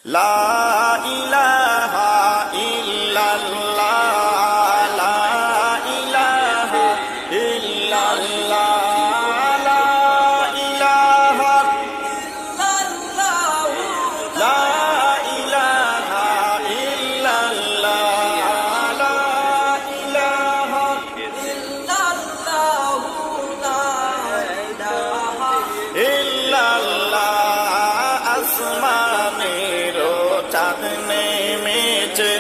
লা ইলাহা ইল্লাল্লাহ, লা ইলাহা ইল্লাল্লাহ, লা ইলাহা ইল্লাল্লাহ, লা ইলাহা ইল্লাল্লাহ, লা ইলাহা ইল্লাল্লাহ, লা ইলাহা ইল্লাল্লাহ। আসমানের চাঁদ নেমেছে